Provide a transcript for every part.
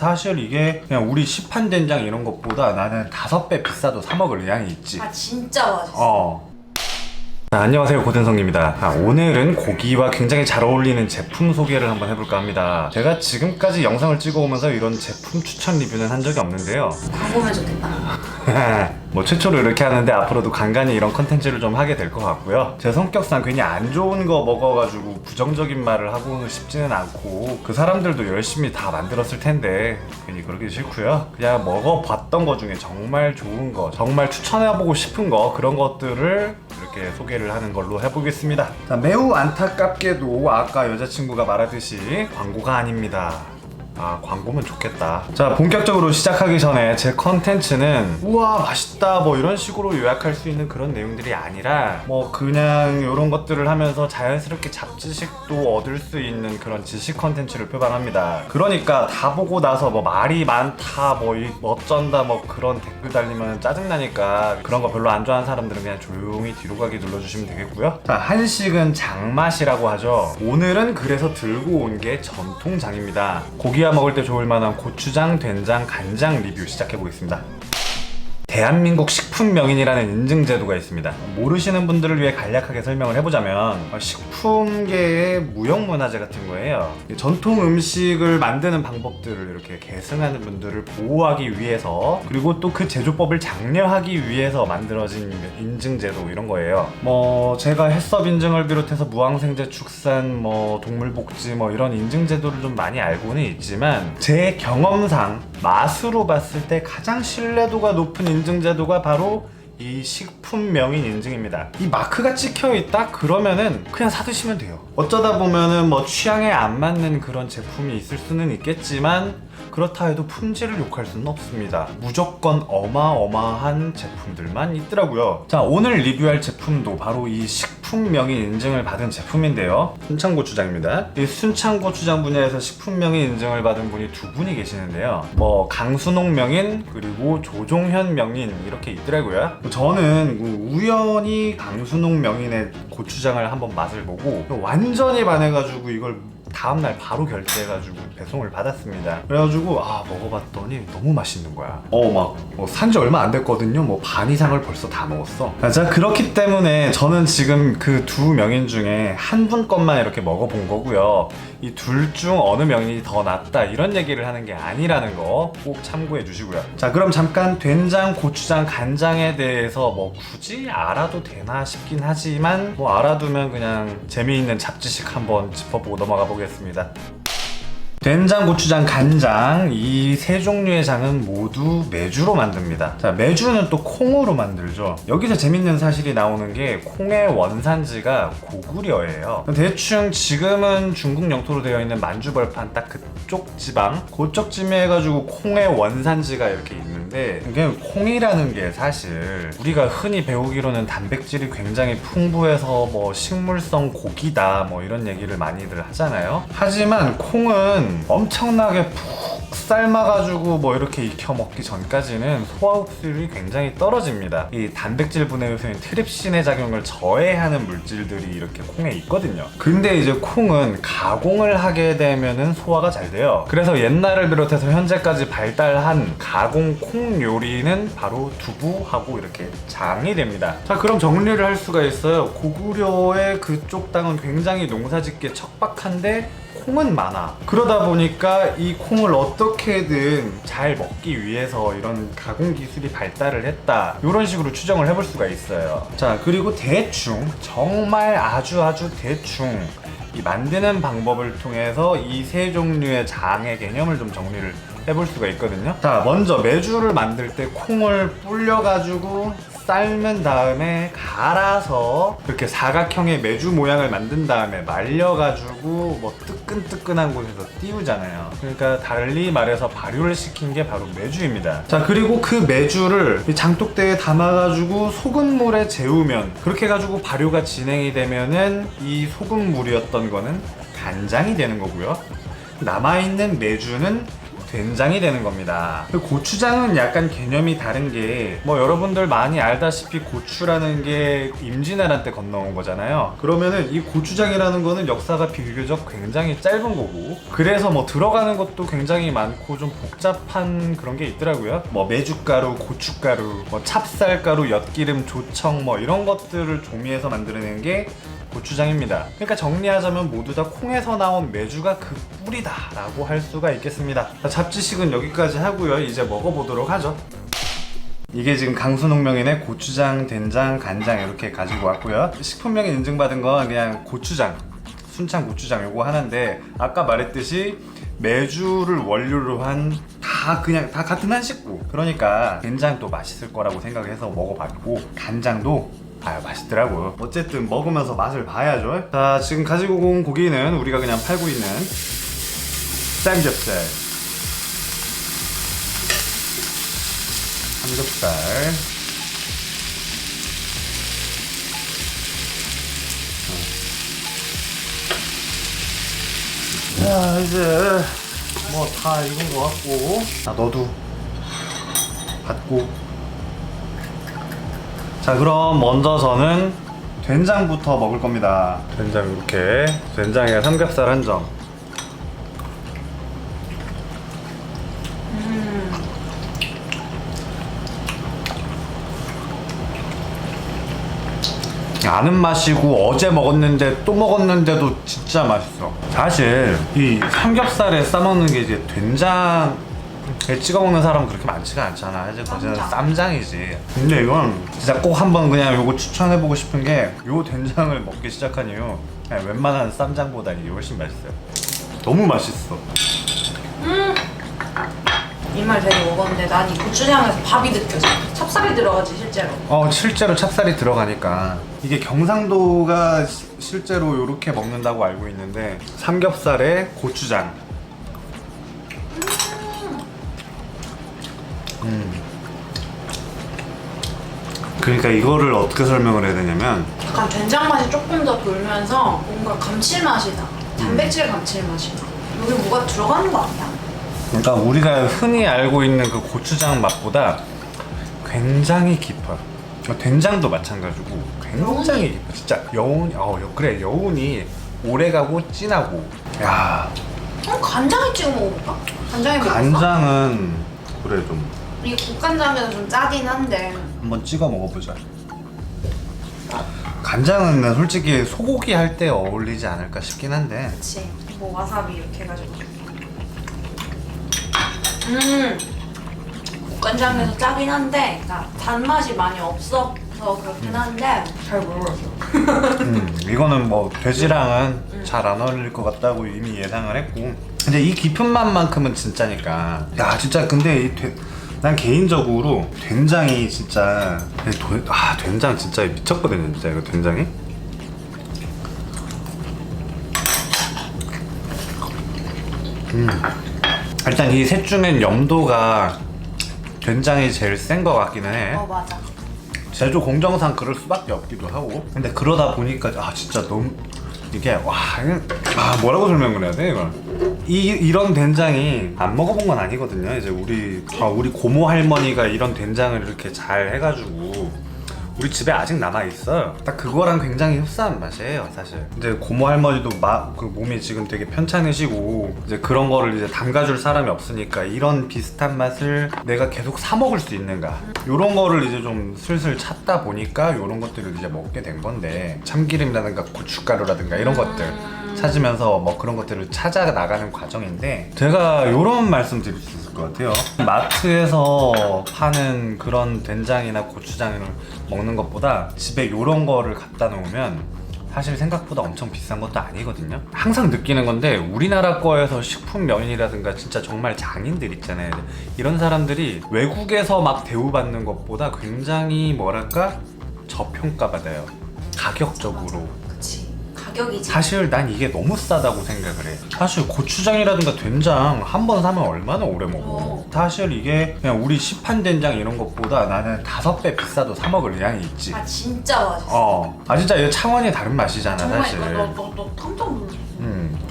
사실 이게 그냥 우리 시판 된장 이런 것보다 나는 5배 비싸도 사 먹을 의향이 있지. 아 진짜 맛있어. 안녕하세요, 고든성입니다. 오늘은 고기와 굉장히 잘 어울리는 제품 소개를 한번 해볼까 합니다. 제가 지금까지 영상을 찍어오면서 이런 제품 추천 리뷰는 한 적이 없는데요. 광고면 좋겠다. 뭐 최초로 이렇게 하는데 앞으로도 간간히 이런 컨텐츠를 좀 하게 될 것 같고요. 제 성격상 괜히 안 좋은 거 먹어가지고 부정적인 말을 하고 싶지는 않고, 그 사람들도 열심히 다 만들었을 텐데 괜히 그러기 싫고요. 그냥 먹어봤던 거 중에 정말 좋은 거, 정말 추천해보고 싶은 거, 그런 것들을 이렇게 소개를 하는 걸로 해보겠습니다. 자, 매우 안타깝게도 아까 여자친구가 말하듯이 광고가 아닙니다. 광고면 좋겠다. 자, 본격적으로 시작하기 전에 제 컨텐츠는 우와 맛있다 뭐 이런 식으로 요약할 수 있는 그런 내용들이 아니라, 뭐 그냥 이런 것들을 하면서 자연스럽게 잡지식도 얻을 수 있는 그런 지식 컨텐츠를 표방합니다. 그러니까 다 보고 나서 뭐 말이 많다 뭐 어쩐다 뭐 그런 댓글 달리면 짜증나니까, 그런 거 별로 안 좋아하는 사람들은 그냥 조용히 뒤로 가기 눌러주시면 되겠고요. 자, 한식은 장맛이라고 하죠. 오늘은 그래서 들고 온 게 전통장입니다. 고기와 먹을 때 좋을 만한 고추장, 된장, 간장 리뷰 시작해 보겠습니다. 대한민국 식품명인이라는 인증제도가 있습니다. 모르시는 분들을 위해 간략하게 설명을 해보자면, 식품계의 무형문화재 같은 거예요. 전통 음식을 만드는 방법들을 이렇게 계승하는 분들을 보호하기 위해서, 그리고 또 그 제조법을 장려하기 위해서 만들어진 인증제도 이런 거예요. 뭐 제가 해썹 인증을 비롯해서 무항생제 축산, 뭐 동물복지 뭐 이런 인증제도를 좀 많이 알고는 있지만, 제 경험상 맛으로 봤을 때 가장 신뢰도가 높은 인증제도가 바로 이 식품명인 인증입니다. 이 마크가 찍혀있다? 그러면은 그냥 사드시면 돼요. 어쩌다 보면은 뭐 취향에 안 맞는 그런 제품이 있을 수는 있겠지만, 그렇다 해도 품질을 욕할 수는 없습니다. 무조건 어마어마한 제품들만 있더라고요. 자, 오늘 리뷰할 제품도 바로 이 식품명인 인증을 받은 제품인데요. 순창고추장입니다. 이 순창고추장 분야에서 식품명인 인증을 받은 분이 두 분이 계시는데요. 뭐 강순옥 명인 그리고 조종현 명인 이렇게 있더라고요. 저는 우연히 강순옥 명인의 고추장을 한번 맛을 보고 완전히 반해가지고 이걸 다음날 바로 결제해가지고 배송을 받았습니다. 그래가지고 먹어봤더니 너무 맛있는 거야. 산지 얼마 안 됐거든요. 뭐 반 이상을 벌써 다 먹었어. 자, 그렇기 때문에 저는 지금 그 두 명인 중에 한 분 것만 이렇게 먹어본 거고요. 이 둘 중 어느 명인이 더 낫다 이런 얘기를 하는 게 아니라는 거 꼭 참고해 주시고요. 자, 그럼 잠깐 된장, 고추장, 간장에 대해서 뭐 굳이 알아도 되나 싶긴 하지만, 뭐 알아두면 그냥 재미있는 잡지식 한번 짚어보고 넘어가 보겠습니다. 된장, 고추장, 간장 이 세 종류의 장은 모두 메주로 만듭니다. 자, 메주는 또 콩으로 만들죠. 여기서 재밌는 사실이 나오는 게 콩의 원산지가 고구려예요. 대충 지금은 중국 영토로 되어 있는 만주벌판 딱 그쪽 지방, 그쪽쯤에 해가지고 콩의 원산지가 이렇게 있는데, 이게 콩이라는 게 사실 우리가 흔히 배우기로는 단백질이 굉장히 풍부해서 뭐 식물성 고기다 뭐 이런 얘기를 많이들 하잖아요. 하지만 콩은 엄청나게 푹 삶아가지고 뭐 이렇게 익혀 먹기 전까지는 소화 흡수율이 굉장히 떨어집니다. 이 단백질 분해 요소인 트립신의 작용을 저해하는 물질들이 이렇게 콩에 있거든요. 근데 이제 콩은 가공을 하게 되면은 소화가 잘 돼요. 그래서 옛날을 비롯해서 현재까지 발달한 가공 콩 요리는 바로 두부하고 이렇게 장이 됩니다. 자, 그럼 정리를 할 수가 있어요. 고구려의 그쪽 땅은 굉장히 농사짓기에 척박한데 콩은 많아. 그러다 보니까 이 콩을 어떻게든 잘 먹기 위해서 이런 가공 기술이 발달을 했다, 이런 식으로 추정을 해볼 수가 있어요. 자, 그리고 대충, 정말 아주 대충 이 만드는 방법을 통해서 이 세 종류의 장의 개념을 좀 정리를 해볼 수가 있거든요. 자, 먼저 메주를 만들 때 콩을 불려가지고 삶은 다음에 갈아서 그렇게 사각형의 메주 모양을 만든 다음에 말려가지고 뭐 뜨끈뜨끈한 곳에서 띄우잖아요. 그러니까 달리 말해서 발효를 시킨 게 바로 메주입니다. 자, 그리고 그 메주를 장독대에 담아가지고 소금물에 재우면, 그렇게 해가지고 발효가 진행이 되면은 이 소금물이었던 거는 간장이 되는 거고요. 남아있는 메주는 된장이 되는 겁니다. 그 고추장은 약간 개념이 다른 게 뭐 여러분들 많이 알다시피 고추라는 게 임진왜란 때 건너온 거잖아요. 그러면은 이 고추장이라는 거는 역사가 비교적 굉장히 짧은 거고, 그래서 뭐 들어가는 것도 굉장히 많고 좀 복잡한 그런 게 있더라고요. 뭐 메주가루, 고춧가루, 뭐 찹쌀가루, 엿기름, 조청 뭐 이런 것들을 조미해서 만들어낸 게 고추장입니다. 그러니까 정리하자면 모두 다 콩에서 나온 메주가 그 뿌리다 라고 할 수가 있겠습니다. 자, 잡지식은 여기까지 하고요. 이제 먹어보도록 하죠. 이게 지금 강수농명인의 고추장, 된장, 간장 이렇게 가지고 왔고요. 식품명인 인증받은 건 그냥 고추장, 순창 고추장 요거 하나인데, 아까 말했듯이 메주를 원료로 한 그냥 다 같은 한식구, 그러니까 된장도 맛있을 거라고 생각해서 먹어봤고, 간장도 맛있더라고요. 어쨌든 먹으면서 맛을 봐야죠. 자, 지금 가지고 온 고기는 우리가 그냥 팔고 있는 삼겹살. 자, 이제 뭐 다 익은 것 같고, 너도 받고. 자, 그럼 먼저 저는 된장부터 먹을 겁니다. 된장 이렇게, 된장에 삼겹살 한 점. 아는 맛이고 어제 먹었는데 또 먹었는데도 진짜 맛있어. 사실 이 삼겹살에 싸먹는 게 이제 된장에 찍어 먹는 사람은 그렇게 많지가 않잖아. 이제 거기는 쌈장이지. 근데 이건 진짜 꼭 한번 그냥 요거 추천해보고 싶은 게, 요 된장을 먹기 시작한 이후 그냥 웬만한 쌈장보다 이게 훨씬 맛있어요. 너무 맛있어. 이 말 되게 먹었는데 난 이 고추장에서 밥이 느껴져. 찹쌀이 들어가지 실제로. 실제로 찹쌀이 들어가니까. 이게 경상도가 실제로 요렇게 먹는다고 알고 있는데, 삼겹살에 고추장. 그러니까 이거를 어떻게 설명을 해야 되냐면, 약간 된장 맛이 조금 더 돌면서 뭔가 감칠맛이다. 단백질 감칠맛이다. 여기 뭐가 들어가는 거 아니야? 그러니까 우리가 흔히 알고 있는 그 고추장 맛보다 굉장히 깊어. 된장도 마찬가지고 굉장히 깊어. 진짜 여운이, 그래, 여운이 오래가고 진하고. 야, 간장에 찍어 먹어볼까? 간장에 먹었어? 간장은 그래 좀 이 국간장에는 좀 짜긴 한데. 한번 찍어 먹어보자. 간장은 난 솔직히 소고기 할 때 어울리지 않을까 싶긴 한데. 그치. 뭐 와사비 이렇게 해가지고. 국간장에서 짜긴 한데, 그러니까 단맛이 많이 없어서 그렇긴 한데 잘 모르겠어. 이거는 뭐 돼지랑은 잘 안 어울릴 것 같다고 이미 예상을 했고, 근데 이 깊은 맛만큼은 진짜니까. 야, 진짜 근데 난 개인적으로 된장이 진짜 된장 진짜 미쳤거든요. 진짜 이거 된장이. 일단 이 셋 중엔 염도가 된장이 제일 센 것 같기는 해. 맞아. 제조 공정상 그럴 수밖에 없기도 하고. 근데 그러다 보니까 진짜 너무 이게 뭐라고 설명을 해야 돼 이걸. 이런 된장이 안 먹어본 건 아니거든요. 이제 우리 고모 할머니가 이런 된장을 이렇게 잘 해가지고 우리 집에 아직 남아 있어요. 딱 그거랑 굉장히 흡사한 맛이에요, 사실. 이제 고모 할머니도 그 몸이 지금 되게 편찮으시고 이제 그런 거를 이제 담가줄 사람이 없으니까 이런 비슷한 맛을 내가 계속 사 먹을 수 있는가, 이런 거를 이제 좀 슬슬 찾다 보니까 이런 것들을 이제 먹게 된 건데, 참기름이라든가 고춧가루라든가 이런 것들 찾으면서 뭐 그런 것들을 찾아 나가는 과정인데, 제가 이런 말씀 드릴 수 있을 것 같아요. 마트에서 파는 그런 된장이나 고추장을 먹는 것보다 집에 이런 거를 갖다 놓으면 사실 생각보다 엄청 비싼 것도 아니거든요. 항상 느끼는 건데, 우리나라 거에서 식품 명인이라든가 진짜 정말 장인들 있잖아요. 이런 사람들이 외국에서 막 대우받는 것보다 굉장히 뭐랄까 저평가받아요, 가격적으로. 그치. 가격이지. 사실 난 이게 너무 싸다고 생각을 해. 사실 고추장이라든가 된장 한 번 사면 얼마나 오래 먹어. 사실 이게 그냥 우리 시판 된장 이런 것보다 나는 5배 비싸도 사 먹을 의향이 있지. 진짜 맛있어. 진짜 이거 차원이 다른 맛이잖아. 정말 사실. 너 깜짝 놀랐어.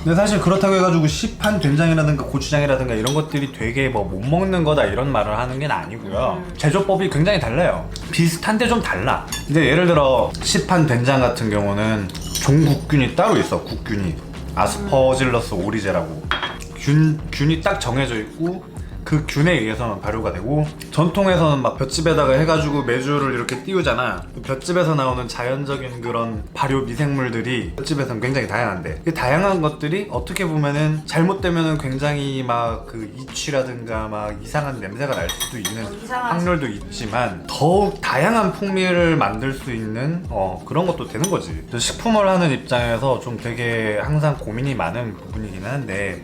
근데 사실 그렇다고 해가지고 시판 된장이라든가 고추장이라든가 이런 것들이 되게 뭐 못 먹는 거다 이런 말을 하는 게 아니고요. 제조법이 굉장히 달라요. 비슷한데 좀 달라. 이제 예를 들어 시판 된장 같은 경우는 종국균이 따로 있어. 국균이 아스퍼질러스 오리제라고 균이 딱 정해져 있고 그 균에 의해서는 발효가 되고, 전통에서는 막 볏짚에다가 해가지고 메주를 이렇게 띄우잖아. 볏짚에서 나오는 자연적인 그런 발효 미생물들이 볏짚에서는 굉장히 다양한데, 그 다양한 것들이 어떻게 보면은 잘못되면은 굉장히 막 그 이취라든가 막 이상한 냄새가 날 수도 있는 확률도 있지만, 더욱 다양한 풍미를 만들 수 있는 그런 것도 되는 거지. 식품을 하는 입장에서 좀 되게 항상 고민이 많은 부분이긴 한데,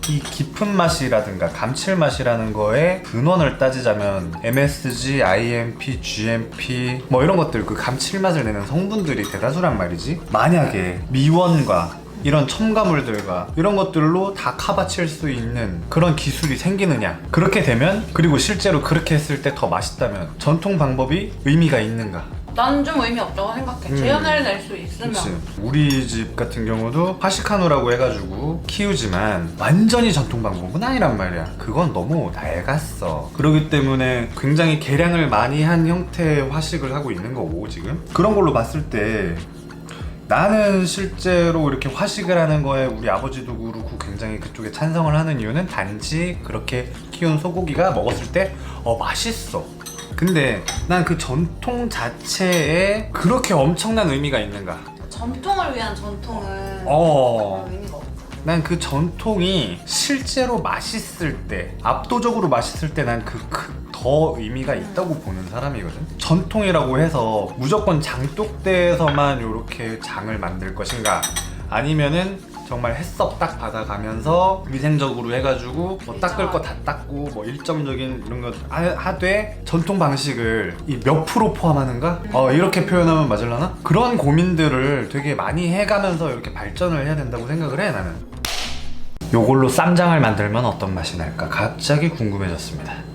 이 깊은 맛이라든가 감칠맛이라는 거에 근원을 따지자면 MSG, IMP, GMP 뭐 이런 것들, 그 감칠맛을 내는 성분들이 대다수란 말이지. 만약에 미원과 이런 첨가물들과 이런 것들로 다 커버칠 수 있는 그런 기술이 생기느냐, 그렇게 되면, 그리고 실제로 그렇게 했을 때 더 맛있다면 전통 방법이 의미가 있는가? 난 좀 의미 없다고 생각해. 재현을 낼 수 있으면. 그치. 우리 집 같은 경우도 화식한우라고 해가지고 키우지만 완전히 전통 방법은 아니란 말이야. 그건 너무 낡았어. 그렇기 때문에 굉장히 개량을 많이 한 형태의 화식을 하고 있는 거고, 지금 그런 걸로 봤을 때 나는 실제로 이렇게 화식을 하는 거에 우리 아버지도 그렇고 굉장히 그쪽에 찬성을 하는 이유는 단지 그렇게 키운 소고기가 먹었을 때 맛있어. 근데 난 그 전통 자체에 그렇게 엄청난 의미가 있는가? 전통을 위한 전통은 어. 그런 의미가 없어. 난 그 전통이 실제로 맛있을 때, 압도적으로 맛있을 때 난 더 의미가 있다고 보는 사람이거든. 전통이라고 해서 무조건 장독대에서만 이렇게 장을 만들 것인가, 아니면은 정말 햇섭 딱 받아가면서 위생적으로 해가지고 뭐 닦을 거 다 닦고 뭐 일점적인 이런 거 하되 전통 방식을 이 몇 프로 포함하는가? 이렇게 표현하면 맞을라나? 그런 고민들을 되게 많이 해가면서 이렇게 발전을 해야 된다고 생각을 해, 나는. 요걸로 쌈장을 만들면 어떤 맛이 날까 갑자기 궁금해졌습니다.